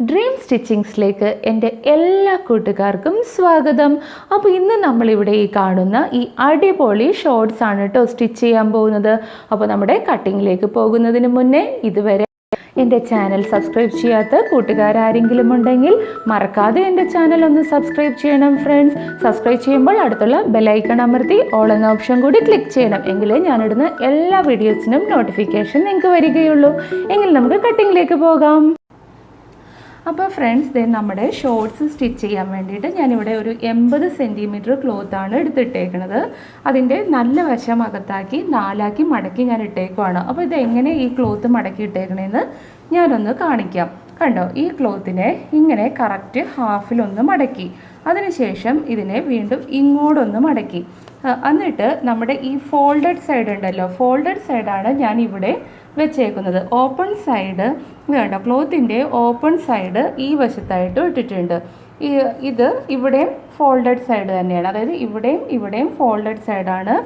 Dream സ്റ്റിച്ചിങ്സിലേക്ക് എൻ്റെ എല്ലാ കൂട്ടുകാർക്കും സ്വാഗതം. അപ്പോൾ ഇന്ന് നമ്മളിവിടെ ഈ കാണുന്ന ഈ അടിപൊളി ഷോർട്സ് ആണ് കേട്ടോ സ്റ്റിച്ച് ചെയ്യാൻ പോകുന്നത്. അപ്പോൾ നമ്മുടെ കട്ടിങ്ങിലേക്ക് പോകുന്നതിന് മുന്നേ ഇതുവരെ എൻ്റെ ചാനൽ സബ്സ്ക്രൈബ് ചെയ്യാത്ത കൂട്ടുകാരാരെങ്കിലും ഉണ്ടെങ്കിൽ മറക്കാതെ എൻ്റെ ചാനൽ ഒന്ന് സബ്സ്ക്രൈബ് ചെയ്യണം ഫ്രണ്ട്സ്. സബ്സ്ക്രൈബ് ചെയ്യുമ്പോൾ അടുത്തുള്ള ബെല്ലൈക്കൺ അമർത്തി ഓൾ എന്ന ഓപ്ഷൻ കൂടി ക്ലിക്ക് ചെയ്യണം. എങ്കിലേ ഞാനിടുന്ന എല്ലാ വീഡിയോസിനും നോട്ടിഫിക്കേഷൻ നിങ്ങൾക്ക് വരികയുള്ളൂ. എങ്കിൽ നമുക്ക് കട്ടിങ്ങിലേക്ക് പോകാം. അപ്പോൾ ഫ്രണ്ട്സ്, നമ്മുടെ ഷോർട്സ് സ്റ്റിച്ച് ചെയ്യാൻ വേണ്ടിയിട്ട് ഞാനിവിടെ ഒരു 80 സെൻറ്റിമീറ്റർ ക്ലോത്താണ് എടുത്തിട്ടേക്കുന്നത്. അതിൻ്റെ നല്ല വശം അകത്താക്കി 4ആക്കി മടക്കി ഞാൻ ഇട്ടേക്കുവാണ്. അപ്പോൾ ഇതെങ്ങനെ ഈ ക്ലോത്ത് മടക്കി ഇട്ടേക്കണേന്ന് ഞാനൊന്ന് കാണിക്കാം. കണ്ടോ, ഈ ക്ലോത്തിനെ ഇങ്ങനെ കറക്റ്റ് ഹാഫിലൊന്ന് മടക്കി, അതിനുശേഷം ഇതിനെ വീണ്ടും ഇങ്ങോട്ടൊന്ന് മടക്കി, എന്നിട്ട് നമ്മുടെ ഈ ഫോൾഡഡ് സൈഡ് ഉണ്ടല്ലോ, ഫോൾഡഡ് സൈഡാണ് ഞാൻ ഇവിടെ വെച്ചേക്കുന്നത്. ഓപ്പൺ സൈഡ് വേണ്ട, ക്ലോത്തിൻ്റെ ഓപ്പൺ സൈഡ് ഈ വശത്തായിട്ട് ഇട്ടിട്ടുണ്ട്. ഇത് ഇവിടെയും ഫോൾഡഡ് സൈഡ് തന്നെയാണ്, അതായത് ഇവിടെയും ഫോൾഡഡ് സൈഡാണ്.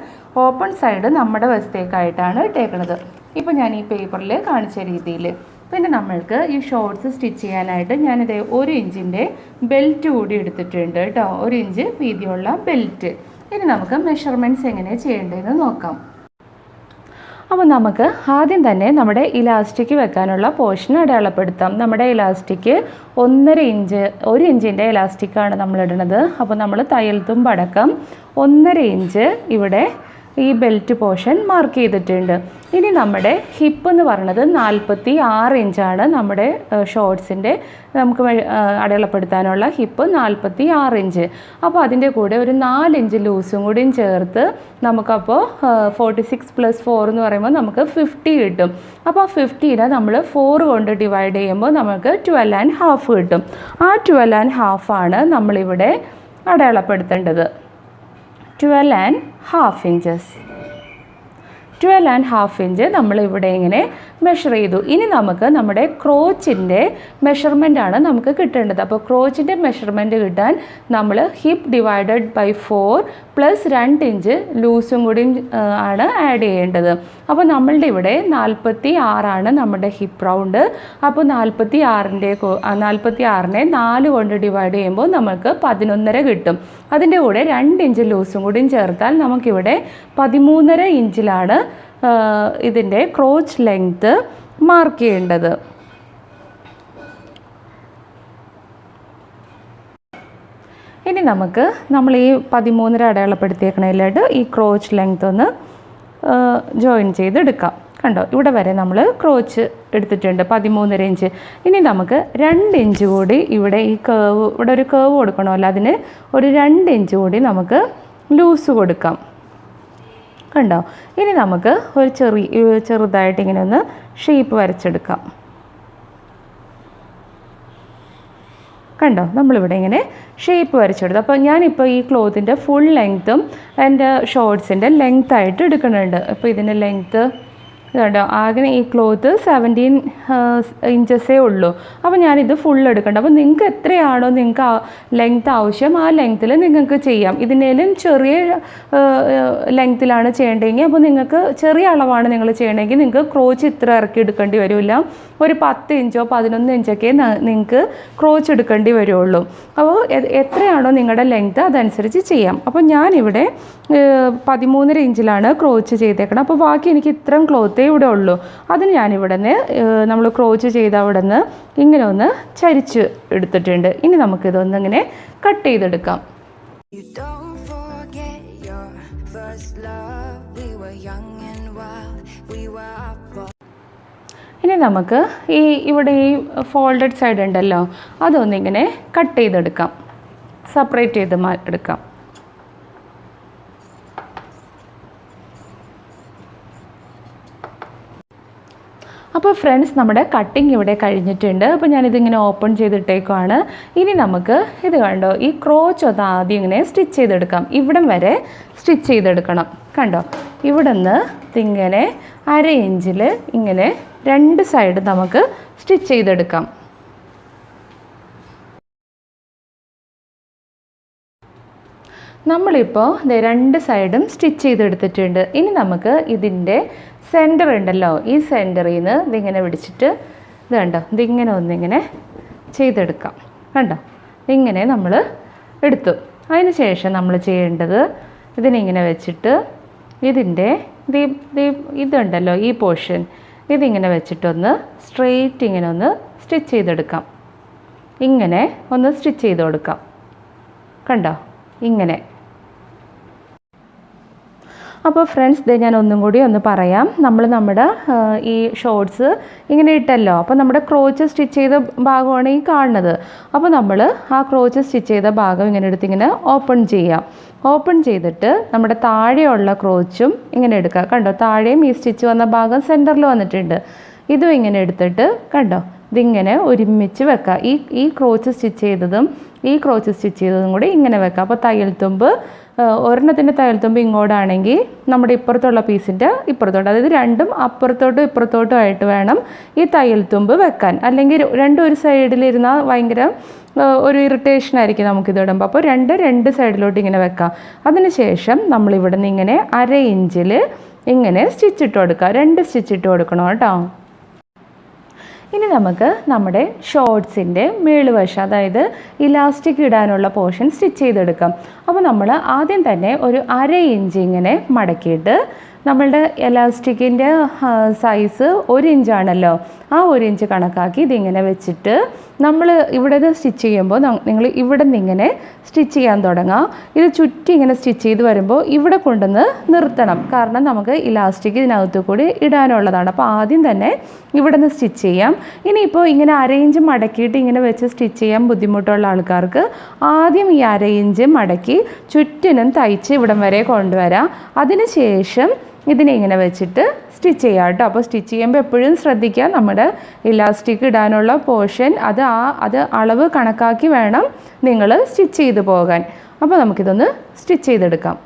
ഓപ്പൺ സൈഡ് നമ്മുടെ വശത്തേക്കായിട്ടാണ് ഇട്ടേക്കുന്നത്. ഇപ്പോൾ ഞാൻ ഈ പേപ്പറിൽ കാണിച്ച രീതിയിൽ. പിന്നെ നമ്മൾക്ക് ഈ ഷോർട്സ് സ്റ്റിച്ച് ചെയ്യാനായിട്ട് ഞാനിത് 1 ഇഞ്ചിൻ്റെ ബെൽറ്റ് കൂടി എടുത്തിട്ടുണ്ട് കേട്ടോ, 1 ഇഞ്ച് വീതിയുള്ള ബെൽറ്റ്. ഇനി നമുക്ക് മെഷർമെൻറ്റ്സ് എങ്ങനെ ചെയ്യേണ്ടതെന്ന് നോക്കാം. അപ്പോൾ നമുക്ക് ആദ്യം തന്നെ നമ്മുടെ ഇലാസ്റ്റിക് വെക്കാനുള്ള പോർഷൻ അടയാളപ്പെടുത്താം. നമ്മുടെ ഇലാസ്റ്റിക് 1 ഇഞ്ചിൻ്റെ ഇലാസ്റ്റിക്കാണ് നമ്മൾ ഇടുന്നത്. അപ്പോൾ നമ്മൾ തയ്യൽ തുമ്പടക്കം 1.5 ഇഞ്ച് ഇവിടെ ഈ ബെൽറ്റ് പോർഷൻ മാർക്ക് ചെയ്തിട്ടുണ്ട്. ഇനി നമ്മുടെ ഹിപ്പ് എന്ന് പറയുന്നത് 46 ഇഞ്ചാണ്. നമ്മുടെ ഷോർട്സിൻ്റെ നമുക്ക് അടയാളപ്പെടുത്താനുള്ള ഹിപ്പ് 46 ഇഞ്ച്. അപ്പോൾ അതിൻ്റെ കൂടെ ഒരു 4 ഇഞ്ച് ലൂസും കൂടിയും ചേർത്ത് നമുക്കപ്പോൾ 46 + 4 എന്ന് പറയുമ്പോൾ നമുക്ക് 50 കിട്ടും. അപ്പോൾ ആ 50നെ നമ്മൾ 4 കൊണ്ട് ഡിവൈഡ് ചെയ്യുമ്പോൾ നമുക്ക് 12.5 കിട്ടും. ആ 12.5 നമ്മളിവിടെ അടയാളപ്പെടുത്തേണ്ടത്. 12.5 ഇഞ്ചസ്. 12.5 ഇഞ്ച് നമ്മളിവിടെ ഇങ്ങനെ മെഷർ ചെയ്തു. ഇനി നമുക്ക് നമ്മുടെ ക്രോച്ചിൻ്റെ മെഷർമെൻറ്റാണ് നമുക്ക് കിട്ടേണ്ടത്. അപ്പോൾ ക്രോച്ചിൻ്റെ മെഷർമെൻറ്റ് കിട്ടാൻ നമ്മൾ ഹിപ്പ് ഡിവൈഡഡ് ബൈ 4 + 2 ഇഞ്ച് ലൂസും കൂടി ആണ് ആഡ് ചെയ്യേണ്ടത്. അപ്പോൾ നമ്മളുടെ ഇവിടെ 46 നമ്മുടെ ഹിപ്പ് റൗണ്ട്. അപ്പോൾ 46നെ 4 കൊണ്ട് ഡിവൈഡ് ചെയ്യുമ്പോൾ നമുക്ക് 11.5 കിട്ടും. അതിൻ്റെ കൂടെ 2 ഇഞ്ച് ലൂസും കൂടി ചേർത്താൽ നമുക്കിവിടെ 13.5 ഇഞ്ചിലാണ് ഇതിൻ്റെ ക്രോച്ച് ലെങ്ത്ത് മാർക്ക് ചെയ്യേണ്ടത്. ഇനി നമ്മൾ ഈ 13.5 അടയാളപ്പെടുത്തിയേക്കണതിലായിട്ട് ഈ ക്രോച്ച് ലെങ്ത്ത് ഒന്ന് ജോയിൻ ചെയ്തെടുക്കാം. കണ്ടോ, ഇവിടെ വരെ നമ്മൾ ക്രോച്ച് എടുത്തിട്ടുണ്ട് 13.5 ഇഞ്ച്. ഇനി നമുക്ക് 2 ഇഞ്ച് കൂടി ഇവിടെ ഈ കേവ്, ഇവിടെ ഒരു കേവ് കൊടുക്കണമല്ലോ, അതിന് ഒരു 2 ഇഞ്ച് കൂടി നമുക്ക് ലൂസ് കൊടുക്കാം. കണ്ടോ, ഇനി നമുക്ക് ഒരു ചെറുതായിട്ട് ഇങ്ങനെ ഒന്ന് ഷേപ്പ് വരച്ചെടുക്കാം. കണ്ടോ, നമ്മളിവിടെ ഇങ്ങനെ ഷേപ്പ് വരച്ചെടുത്തു. അപ്പോൾ ഞാനിപ്പോൾ ഈ ക്ലോത്തിൻ്റെ ഫുൾ ലെങ്ത്തും എൻ്റെ ഷോർട്സിൻ്റെ ലെങ്ത്തായിട്ട് എടുക്കുന്നുണ്ട്. അപ്പോൾ ഇതിൻ്റെ ലെങ്ത്ത് കണ്ടോ, ആകെ ഈ ക്ലോത്ത് 17 ഇഞ്ചസേ ഉള്ളൂ. അപ്പോൾ ഞാനിത് ഫുൾ എടുക്കണ്ട. അപ്പോൾ നിങ്ങൾക്ക് എത്രയാണോ നിങ്ങൾക്ക് ലെങ്ത്ത് ആവശ്യം ആ ലെങ്ത്തിൽ നിങ്ങൾക്ക് ചെയ്യാം. ഇതിനേലും ചെറിയ ലെങ്ത്തിലാണ് ചെയ്യേണ്ടതെങ്കിൽ, അപ്പോൾ നിങ്ങൾക്ക് ചെറിയ അളവാണ് നിങ്ങൾ ചെയ്യണമെങ്കിൽ നിങ്ങൾക്ക് ക്രോച്ച് ഇത്ര ഇറക്കി എടുക്കേണ്ടി വരില്ല. ഒരു 10 ഇഞ്ചോ 11 ഇഞ്ചൊക്കെ നിങ്ങൾക്ക് ക്രോച്ച് എടുക്കേണ്ടി വരുള്ളൂ. അപ്പോൾ എത്രയാണോ നിങ്ങളുടെ ലെങ്ത്ത് അതനുസരിച്ച് ചെയ്യാം. അപ്പോൾ ഞാനിവിടെ 13.5 ഇഞ്ചിലാണ് ക്രോച്ച് ചെയ്തേക്കണം. അപ്പോൾ ബാക്കി എനിക്ക് ഇത്രയും ക്ലോത്തേ ഇവിടെ ഉള്ളൂ. അതിന് ഞാനിവിടെ നിന്ന് നമ്മൾ ക്രോച്ച് ചെയ്ത അവിടെ നിന്ന് ഇങ്ങനെ ഒന്ന് ചരിച്ച് എടുത്തിട്ടുണ്ട്. ഇനി നമുക്കിതൊന്നിങ്ങനെ കട്ട് ചെയ്തെടുക്കാം. ഇനി നമുക്ക് ഇവിടെ ഈ ഫോൾഡഡ് സൈഡ് ഉണ്ടല്ലോ, അതൊന്നിങ്ങനെ കട്ട് ചെയ്തെടുക്കാം, സെപ്പറേറ്റ് ചെയ്ത് എടുക്കാം. അപ്പോൾ ഫ്രണ്ട്സ്, നമ്മുടെ കട്ടിങ് ഇവിടെ കഴിഞ്ഞിട്ടുണ്ട്. അപ്പോൾ ഞാനിതിങ്ങനെ ഓപ്പൺ ചെയ്തിട്ടേക്കുവാണ്. ഇനി നമുക്ക് ഇത് കണ്ടോ, ഈ ക്രോച്ച് ഒന്ന് ആദ്യം ഇങ്ങനെ സ്റ്റിച്ച് ചെയ്തെടുക്കാം. ഇവിടം വരെ സ്റ്റിച്ച് ചെയ്തെടുക്കണം. കണ്ടോ, ഇവിടെ നിന്ന് ഇതിങ്ങനെ 1/2 ഇഞ്ചിൽ ഇങ്ങനെ 2 സൈഡ് നമുക്ക് സ്റ്റിച്ച് ചെയ്തെടുക്കാം. നമ്മളിപ്പോൾ 2 സൈഡും സ്റ്റിച്ച് ചെയ്തെടുത്തിട്ടുണ്ട്. ഇനി നമുക്ക് ഇതിൻ്റെ സെൻറ്റർ ഉണ്ടല്ലോ, ഈ സെൻറ്ററിൽ നിന്ന് ഇതിങ്ങനെ പിടിച്ചിട്ട് ഇത് കണ്ടോ, ഇതിങ്ങനെ ഒന്നിങ്ങനെ ചെയ്തെടുക്കാം. കണ്ടോ, ഇങ്ങനെ നമ്മൾ എടുത്തു. അതിന് ശേഷം നമ്മൾ ചെയ്യേണ്ടത് ഇതിനിങ്ങനെ വെച്ചിട്ട് ഇതിൻ്റെ ഇതുണ്ടല്ലോ ഈ പോർഷൻ ഇതിങ്ങനെ വെച്ചിട്ടൊന്ന് സ്ട്രെയിറ്റ് ഇങ്ങനെ ഒന്ന് സ്റ്റിച്ച് ചെയ്തെടുക്കാം. ഇങ്ങനെ ഒന്ന് സ്റ്റിച്ച് ചെയ്ത് കൊടുക്കാം. കണ്ടോ, ഇങ്ങനെ. അപ്പോൾ ഫ്രണ്ട്സ്, ഞാൻ ഒന്നും കൂടി ഒന്ന് പറയാം. നമ്മുടെ ഈ ഷോർട്സ് ഇങ്ങനെ ഇട്ടല്ലോ, അപ്പോൾ നമ്മുടെ ക്രോച്ച് സ്റ്റിച്ച് ചെയ്ത ഭാഗമാണ് ഈ കാണുന്നത്. അപ്പോൾ നമ്മൾ ആ ക്രോച്ച് സ്റ്റിച്ച് ചെയ്ത ഭാഗം ഇങ്ങനെ എടുത്തിങ്ങനെ ഓപ്പൺ ചെയ്യാം. ഓപ്പൺ ചെയ്തിട്ട് നമ്മുടെ താഴെയുള്ള ക്രോച്ചും ഇങ്ങനെ എടുക്കുക. കണ്ടോ, താഴെയും ഈ സ്റ്റിച്ച് വന്ന ഭാഗം സെൻറ്ററിൽ വന്നിട്ടുണ്ട്. ഇതും ഇങ്ങനെ എടുത്തിട്ട് കണ്ടോ, ഇതിങ്ങനെ ഒരുമിച്ച് വെക്കുക. ഈ ക്രോച്ച് സ്റ്റിച്ച് ചെയ്തതും ഈ ക്രോച്ച് സ്റ്റിച്ച് ചെയ്തതും കൂടി ഇങ്ങനെ വെക്കുക. അപ്പോൾ തയ്യൽ തുമ്പ് ഒരെണ്ണത്തിൻ്റെ തയ്യൽ തുമ്പ് ഇങ്ങോട്ടാണെങ്കിൽ നമ്മുടെ ഇപ്പുറത്തുള്ള പീസിൻ്റെ ഇപ്പുറത്തോട്ട്, അതായത് രണ്ടും അപ്പുറത്തോട്ടും ഇപ്പുറത്തോട്ടും ആയിട്ട് വേണം ഈ തയ്യൽ തുമ്പ് വെക്കാൻ. അല്ലെങ്കിൽ രണ്ടും ഒരു സൈഡിലിരുന്നാൽ ഭയങ്കര ഒരു ഇറിറ്റേഷനായിരിക്കും നമുക്കിതിടുമ്പോൾ. അപ്പോൾ രണ്ട് സൈഡിലോട്ട് ഇങ്ങനെ വെക്കാം. അതിന് ശേഷം നമ്മളിവിടെ നിന്ന് ഇങ്ങനെ 1/2 ഇഞ്ചിൽ ഇങ്ങനെ സ്റ്റിച്ച് ഇട്ട് കൊടുക്കുക. 2 സ്റ്റിച്ച് ഇട്ട് കൊടുക്കണം കേട്ടോ. ഇനി നമുക്ക് നമ്മുടെ ഷോർട്സിൻ്റെ മേളുവശം, അതായത് ഇലാസ്റ്റിക് ഇടാനുള്ള പോർഷൻ സ്റ്റിച്ച് ചെയ്തെടുക്കാം. അപ്പോൾ നമ്മൾ ആദ്യം തന്നെ ഒരു 1/2 ഇഞ്ച് ഇങ്ങനെ മടക്കിയിട്ട് നമ്മളുടെ എലാസ്റ്റിക്കിൻ്റെ സൈസ് 1 ഇഞ്ചാണല്ലോ, ആ 1 ഇഞ്ച് കണക്കാക്കി ഇതിങ്ങനെ വെച്ചിട്ട് നമ്മൾ ഇവിടെ സ്റ്റിച്ച് ചെയ്യുമ്പോൾ നിങ്ങൾ ഇവിടെ നിന്ന് ഇങ്ങനെ സ്റ്റിച്ച് ചെയ്യാൻ തുടങ്ങാം. ഇത് ചുറ്റി ഇങ്ങനെ സ്റ്റിച്ച് ചെയ്ത് വരുമ്പോൾ ഇവിടെ കൊണ്ടുവന്ന് നിർത്തണം. കാരണം നമുക്ക് ഇലാസ്റ്റിക് ഇതിനകത്ത് കൂടി ഇടാനുള്ളതാണ്. അപ്പോൾ ആദ്യം തന്നെ ഇവിടെ നിന്ന് സ്റ്റിച്ച് ചെയ്യാം. ഇനിയിപ്പോൾ ഇങ്ങനെ 1/2 ഇഞ്ച് മടക്കിയിട്ട് ഇങ്ങനെ വെച്ച് സ്റ്റിച്ച് ചെയ്യാൻ ബുദ്ധിമുട്ടുള്ള ആൾക്കാർക്ക് ആദ്യം ഈ 1/2 ഇഞ്ച് മടക്കി ചുറ്റിനും തയ്ച്ച് ഇവിടം വരെ കൊണ്ടുവരാം. അതിന് ശേഷം ഇതിനെ ഇങ്ങനെ വെച്ചിട്ട് സ്റ്റിച്ച് ചെയ്യാം കേട്ടോ. അപ്പോൾ സ്റ്റിച്ച് ചെയ്യുമ്പോൾ എപ്പോഴും ശ്രദ്ധിക്കുക, നമ്മുടെ ഇലാസ്റ്റിക് ഇടാനുള്ള പോർഷൻ അത് അളവ് കണക്കാക്കി വേണം നിങ്ങൾ സ്റ്റിച്ച് ചെയ്ത് പോകാൻ. അപ്പോൾ നമുക്കിതൊന്ന് സ്റ്റിച്ച് ചെയ്തെടുക്കാം.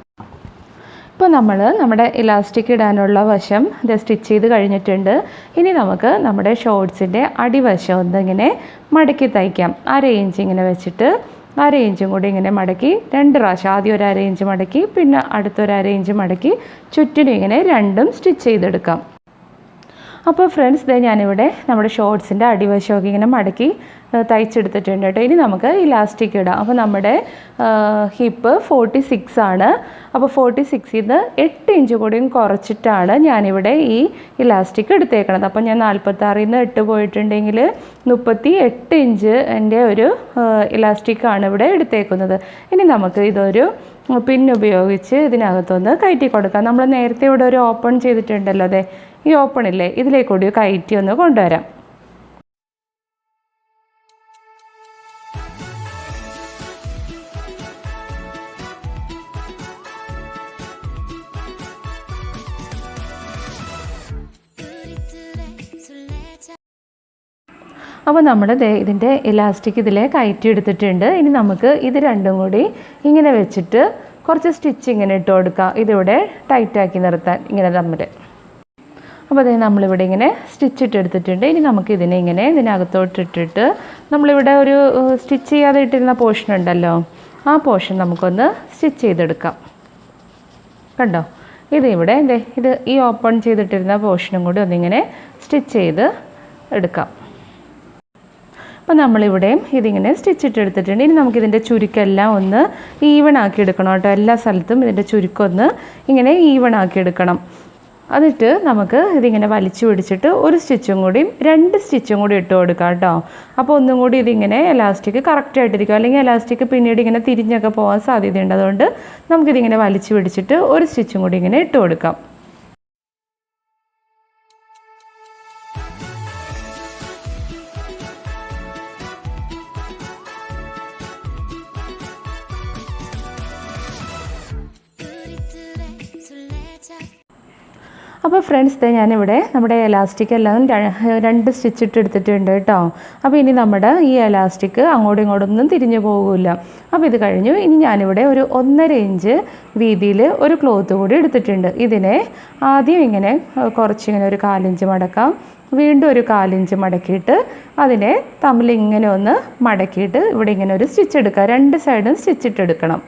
ഇപ്പോൾ നമ്മുടെ ഇലാസ്റ്റിക് ഇടാനുള്ള വശം ഇത് സ്റ്റിച്ച് ചെയ്ത് കഴിഞ്ഞിട്ടുണ്ട്. ഇനി നമുക്ക് നമ്മുടെ ഷോർട്സിൻ്റെ അടിവശം ഒന്നിങ്ങനെ മടക്കി തയ്ക്കാം. 1/2 ഇഞ്ച് ഇങ്ങനെ വെച്ചിട്ട് 1/2 ഇഞ്ചും കൂടി ഇങ്ങനെ മടക്കി 2 പ്രാവശ്യം, ആദ്യം ഒരു 1/2 ഇഞ്ച് മടക്കി പിന്നെ അടുത്തൊരു 1/2 ഇഞ്ച് മടക്കി ചുറ്റിനും ഇങ്ങനെ രണ്ടും സ്റ്റിച്ച് ചെയ്തെടുക്കാം. അപ്പോൾ ഫ്രണ്ട്സ്, ഞാനിവിടെ നമ്മുടെ ഷോർട്സിൻ്റെ അടിവശമൊക്കെ ഇങ്ങനെ മടക്കി തയ്ച്ചെടുത്തിട്ടുണ്ട് കേട്ടോ. ഇനി നമുക്ക് ഇലാസ്റ്റിക് ഇടാം. അപ്പോൾ നമ്മുടെ ഹിപ്പ് 46 ആണ്. അപ്പോൾ 46 ഇത് 8 ഇഞ്ച് കൂടിയും കുറച്ചിട്ടാണ് ഞാനിവിടെ ഈ ഇലാസ്റ്റിക് എടുത്തേക്കണത്. അപ്പോൾ ഞാൻ 46-ൽ നിന്ന് 8 പോയിട്ടുണ്ടെങ്കിൽ 38 ഇഞ്ച് എൻ്റെ ഒരു ഇലാസ്റ്റിക്കാണ് ഇവിടെ എടുത്തേക്കുന്നത്. ഇനി നമുക്ക് ഇതൊരു പിന്നുപയോഗിച്ച് ഇതിനകത്തൊന്ന് കയറ്റി കൊടുക്കാം. നമ്മൾ നേരത്തെ ഇവിടെ ഒരു ഓപ്പൺ ചെയ്തിട്ടുണ്ടല്ലോ, അതെ ഈ ഓപ്പണില്ലേ, ഇതിലേക്കൂടി കയറ്റി ഒന്ന് കൊണ്ടുവരാം. അപ്പോൾ നമ്മൾ ഇതിൻ്റെ ഇലാസ്റ്റിക് ഇതിലെ കയറ്റി എടുത്തിട്ടുണ്ട്. ഇനി നമുക്ക് ഇത് രണ്ടും കൂടി ഇങ്ങനെ വെച്ചിട്ട് കുറച്ച് സ്റ്റിച്ച് ഇങ്ങനെ ഇട്ട് കൊടുക്കാം, ഇതിവിടെ ടൈറ്റാക്കി നിർത്താൻ ഇങ്ങനെ തമ്മിൽ. അപ്പോൾ അതേ നമ്മളിവിടെ ഇങ്ങനെ സ്റ്റിച്ച് ഇട്ടെടുത്തിട്ടുണ്ട്. ഇനി നമുക്ക് ഇതിനെ ഇങ്ങനെ ഇതിനകത്തോട്ടിട്ടിട്ട് നമ്മളിവിടെ ഒരു സ്റ്റിച്ച് ചെയ്യാതെ ഇട്ടിരുന്ന പോർഷൻ ഉണ്ടല്ലോ, ആ പോർഷൻ നമുക്കൊന്ന് സ്റ്റിച്ച് ചെയ്തെടുക്കാം. കണ്ടോ, ഇതിവിടെ ഇത് ഈ ഓപ്പൺ ചെയ്തിട്ടിരുന്ന പോർഷനും കൂടി ഒന്നിങ്ങനെ സ്റ്റിച്ച് ചെയ്ത് എടുക്കാം. അപ്പോൾ നമ്മളിവിടെയും ഇതിങ്ങനെ സ്റ്റിച്ച് ഇട്ടെടുത്തിട്ടുണ്ട്. ഇനി നമുക്കിതിൻ്റെ ചുരുക്കെല്ലാം ഒന്ന് ഈവൺ ആക്കി എടുക്കണം കേട്ടോ. എല്ലാ സ്ഥലത്തും ഇതിൻ്റെ ചുരുക്കൊന്ന് ഇങ്ങനെ ഈവൺ ആക്കി എടുക്കണം. എന്നിട്ട് നമുക്ക് ഇതിങ്ങനെ വലിച്ചു പിടിച്ചിട്ട് ഒരു സ്റ്റിച്ചും കൂടിയും 2 സ്റ്റിച്ചും കൂടി ഇട്ട് കൊടുക്കാം കേട്ടോ. അപ്പോൾ ഒന്നും കൂടി ഇതിങ്ങനെ എലാസ്റ്റിക് കറക്റ്റായിട്ടിരിക്കും. അല്ലെങ്കിൽ എലാസ്റ്റിക് പിന്നീട് ഇങ്ങനെ തിരിഞ്ഞൊക്കെ പോകാൻ സാധ്യതയുണ്ട്. അതുകൊണ്ട് നമുക്കിതിങ്ങനെ വലിച്ചു പിടിച്ചിട്ട് ഒരു സ്റ്റിച്ചും കൂടി ഇങ്ങനെ ഇട്ട് കൊടുക്കാം. അപ്പോൾ ഫ്രണ്ട്സ്, ഞാനിവിടെ നമ്മുടെ എലാസ്റ്റിക് എല്ലാം 2 സ്റ്റിച്ച് ഇട്ടെടുത്തിട്ടുണ്ട് കേട്ടോ. അപ്പോൾ ഇനി നമ്മുടെ ഈ എലാസ്റ്റിക് അങ്ങോട്ടും ഇങ്ങോട്ടൊന്നും തിരിഞ്ഞു പോകില്ല. അപ്പോൾ ഇത് കഴിഞ്ഞു. ഇനി ഞാനിവിടെ ഒരു 1.5 ഇഞ്ച് വീതിയിൽ ഒരു ക്ലോത്ത് കൂടി എടുത്തിട്ടുണ്ട്. ഇതിനെ ആദ്യം ഇങ്ങനെ കുറച്ചിങ്ങനെ ഒരു 1/4 ഇഞ്ച് മടക്കാം. വീണ്ടും ഒരു 1/4 ഇഞ്ച് മടക്കിയിട്ട് അതിനെ തമ്മിൽ ഇങ്ങനെ ഒന്ന് മടക്കിയിട്ട് ഇവിടെ ഇങ്ങനെ ഒരു സ്റ്റിച്ച് എടുക്കുക. 2 സൈഡും സ്റ്റിച്ച് ഇട്ടെടുക്കണം.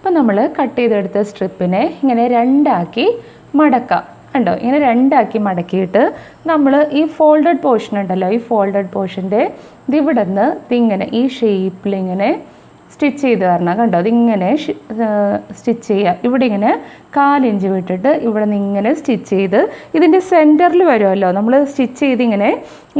അപ്പോൾ നമ്മൾ കട്ട് ചെയ്തെടുത്ത സ്ട്രിപ്പിനെ ഇങ്ങനെ രണ്ടാക്കി മടക്കാം. കണ്ടോ, ഇങ്ങനെ രണ്ടാക്കി മടക്കിയിട്ട് നമ്മൾ ഈ ഫോൾഡഡ് പോർഷൻ ഉണ്ടല്ലോ, ഈ ഫോൾഡഡ് പോർഷൻ്റെ ഇവിടെ നിന്ന് ഇതിങ്ങനെ ഈ ഷേപ്പിലിങ്ങനെ സ്റ്റിച്ച് ചെയ്ത് തരണം. കണ്ടോ, അതിങ്ങനെ സ്റ്റിച്ച് ചെയ്യുക. ഇവിടെ ഇങ്ങനെ 1/4 ഇഞ്ച് വിട്ടിട്ട് ഇവിടെ നിന്ന് ഇങ്ങനെ സ്റ്റിച്ച് ചെയ്ത് ഇതിൻ്റെ സെൻറ്ററിൽ വരുമല്ലോ, നമ്മൾ സ്റ്റിച്ച് ചെയ്ത് ഇങ്ങനെ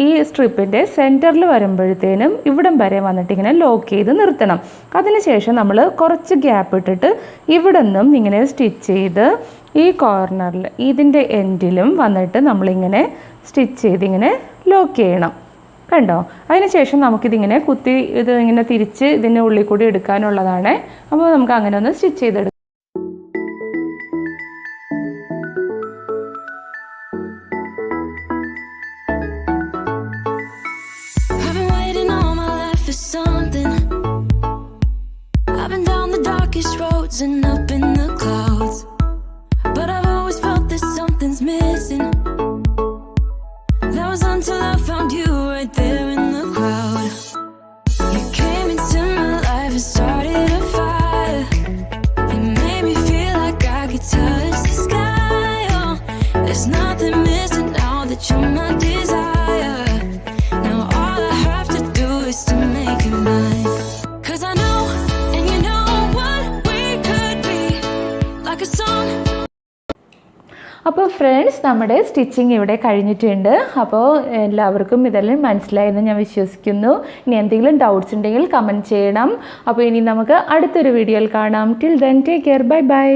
ഈ സ്ട്രിപ്പിൻ്റെ സെൻറ്ററിൽ വരുമ്പോഴത്തേനും ഇവിടം വരെ വന്നിട്ട് ഇങ്ങനെ ലോക്ക് ചെയ്ത് നിർത്തണം. അതിനുശേഷം നമ്മൾ കുറച്ച് ഗ്യാപ്പ് ഇട്ടിട്ട് ഇവിടെ നിന്നും ഇങ്ങനെ സ്റ്റിച്ച് ചെയ്ത് ഈ കോർണറിൽ ഇതിൻ്റെ എൻഡിലും വന്നിട്ട് നമ്മളിങ്ങനെ സ്റ്റിച്ച് ചെയ്ത് ഇങ്ങനെ ലോക്ക് ചെയ്യണം. കണ്ടോ, അതിനുശേഷം നമുക്കിതിങ്ങനെ കുത്തി ഇങ്ങനെ തിരിച്ച് ഇതിൻ്റെ ഉള്ളിൽ കൂടി എടുക്കാനുള്ളതാണ്. അപ്പോൾ നമുക്ക് അങ്ങനെ ഒന്ന് സ്റ്റിച്ച് ചെയ്തെടുക്കാം. അപ്പോൾ ഫ്രണ്ട്സ്, നമ്മുടെ സ്റ്റിച്ചിങ് ഇവിടെ കഴിഞ്ഞിട്ടുണ്ട്. അപ്പോൾ എല്ലാവർക്കും ഇതെല്ലാം മനസ്സിലായെന്ന് ഞാൻ വിശ്വസിക്കുന്നു. ഇനി എന്തെങ്കിലും ഡൗട്ട്സ് ഉണ്ടെങ്കിൽ കമൻറ്റ് ചെയ്യണം. അപ്പോൾ ഇനി നമുക്ക് അടുത്തൊരു വീഡിയോയിൽ കാണാം. Till then take care, bye bye.